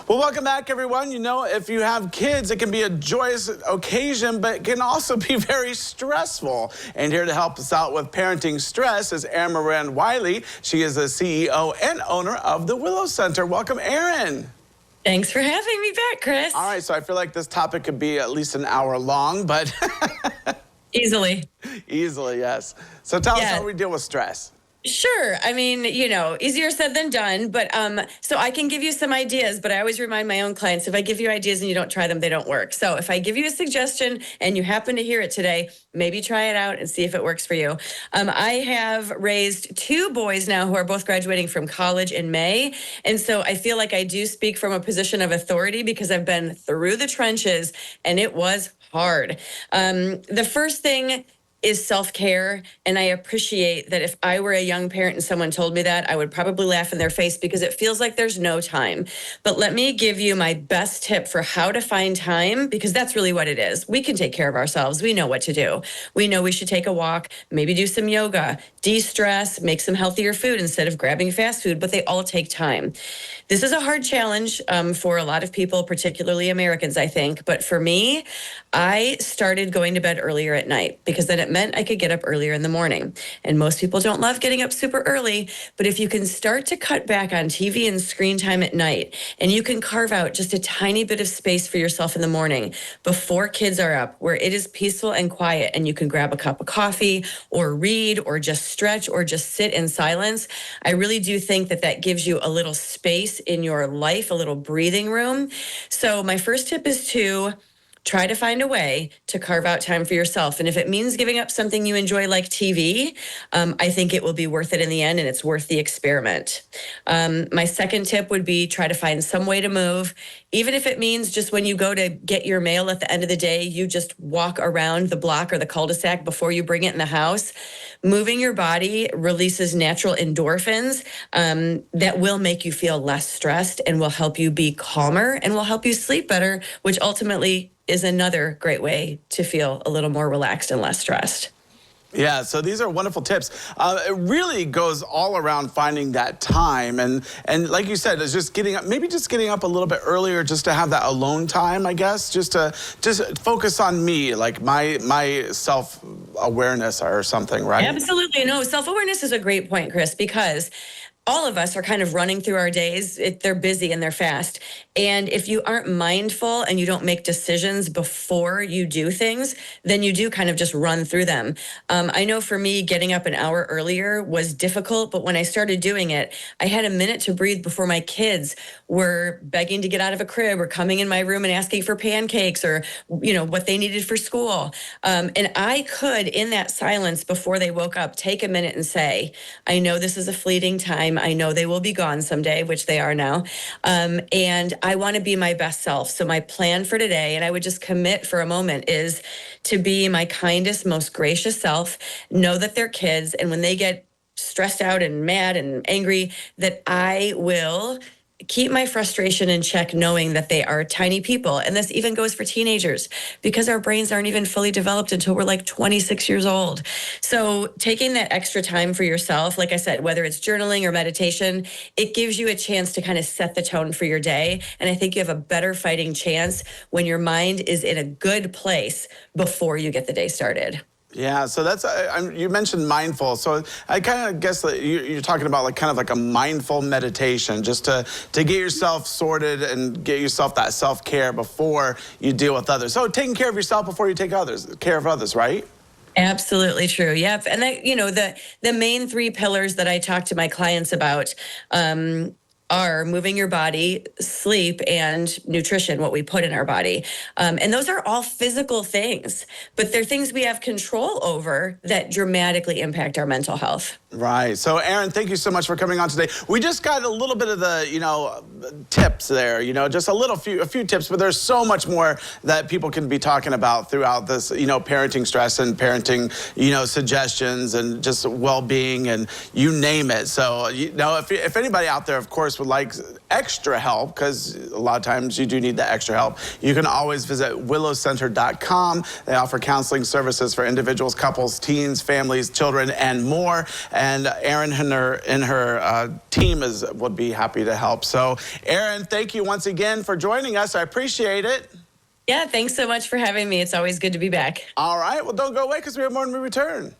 Well, welcome back, everyone. You know, if you have kids, it can be a joyous occasion, but it can also be very stressful. And here to help us out with parenting stress is Erin Moran-Wiley. She is the CEO and owner of the Willow Center. Welcome, Erin. Thanks for having me back, Chris. All right, so I feel like this topic could be at least an hour long, but... Easily. Easily, yes. So tell us how we deal with stress. Sure. I mean, you know, easier said than done. But so I can give you some ideas, but I always remind my own clients, if I give you ideas and you don't try them, they don't work. So if I give you a suggestion and you happen to hear it today, maybe try it out and see if it works for you. I have raised 2 boys now who are both graduating from college in May. And so I feel like I do speak from a position of authority because I've been through the trenches and it was hard. The first thing is self-care. And I appreciate that if I were a young parent and someone told me that, I would probably laugh in their face because it feels like there's no time. But let me give you my best tip for how to find time, because that's really what it is. We can take care of ourselves. We know what to do. We know we should take a walk, maybe do some yoga, de-stress, make some healthier food instead of grabbing fast food, but they all take time. This is a hard challenge for a lot of people, particularly Americans, I think. But for me, I started going to bed earlier at night because then it meant I could get up earlier in the morning. And most people don't love getting up super early, but if you can start to cut back on TV and screen time at night, and you can carve out just a tiny bit of space for yourself in the morning before kids are up, where it is peaceful and quiet, and you can grab a cup of coffee or read or just stretch or just sit in silence, I really do think that that gives you a little space in your life, a little breathing room. So my first tip is to try to find a way to carve out time for yourself. And if it means giving up something you enjoy like TV, I think it will be worth it in the end, and it's worth the experiment. My second tip would be try to find some way to move. Even if it means just when you go to get your mail at the end of the day, you just walk around the block or the cul-de-sac before you bring it in the house. Moving your body releases natural endorphins that will make you feel less stressed and will help you be calmer and will help you sleep better, which ultimately is another great way to feel a little more relaxed and less stressed. Yeah, so these are wonderful tips. It really goes all around finding that time. And like you said, it's just getting up, maybe just getting up a little bit earlier just to have that alone time, I guess, just to focus on me, like my self-awareness or something, right? Absolutely. No, self-awareness is a great point, Chris, because all of us are kind of running through our days. They're busy and they're fast. And if you aren't mindful and you don't make decisions before you do things, then you do kind of just run through them. I know for me, getting up an hour earlier was difficult, but when I started doing it, I had a minute to breathe before my kids were begging to get out of a crib or coming in my room and asking for pancakes or, you know, what they needed for school. And I could, in that silence before they woke up, take a minute and say, I know this is a fleeting time. I know they will be gone someday, which they are now. And I want to be my best self. So my plan for today, and I would just commit for a moment, is to be my kindest, most gracious self, know that they're kids. And when they get stressed out and mad and angry, that I will keep my frustration in check, knowing that they are tiny people. And this even goes for teenagers because our brains aren't even fully developed until we're like 26 years old. So taking that extra time for yourself, like I said, whether it's journaling or meditation, it gives you a chance to kind of set the tone for your day. And I think you have a better fighting chance when your mind is in a good place before you get the day started. Yeah, so that's, you mentioned mindful. So I kind of guess that you're talking about like kind of like a mindful meditation, just to get yourself sorted and get yourself that self-care before you deal with others. So taking care of yourself before you take care of others, right? Absolutely true. Yep. And that, you know, the main 3 pillars that I talk to my clients about are moving your body, sleep, and nutrition, what we put in our body. And those are all physical things, but they're things we have control over that dramatically impact our mental health. Right. So, Erin, thank you so much for coming on today. We just got a little bit of the, you know, tips there, you know, just a few tips, but there's so much more that people can be talking about throughout this, you know, parenting stress and parenting, you know, suggestions and just well-being and you name it. So, you know, if anybody out there, of course, would like extra help, because a lot of times you do need that extra help, you can always visit willowcenter.com. They offer counseling services for individuals, couples, teens, families, children, and more. and Erin and her team would be happy to help. So, Erin, thank you once again for joining us. I appreciate it. Yeah, thanks so much for having me. It's always good to be back. All right. Well, don't go away because we have more when we return.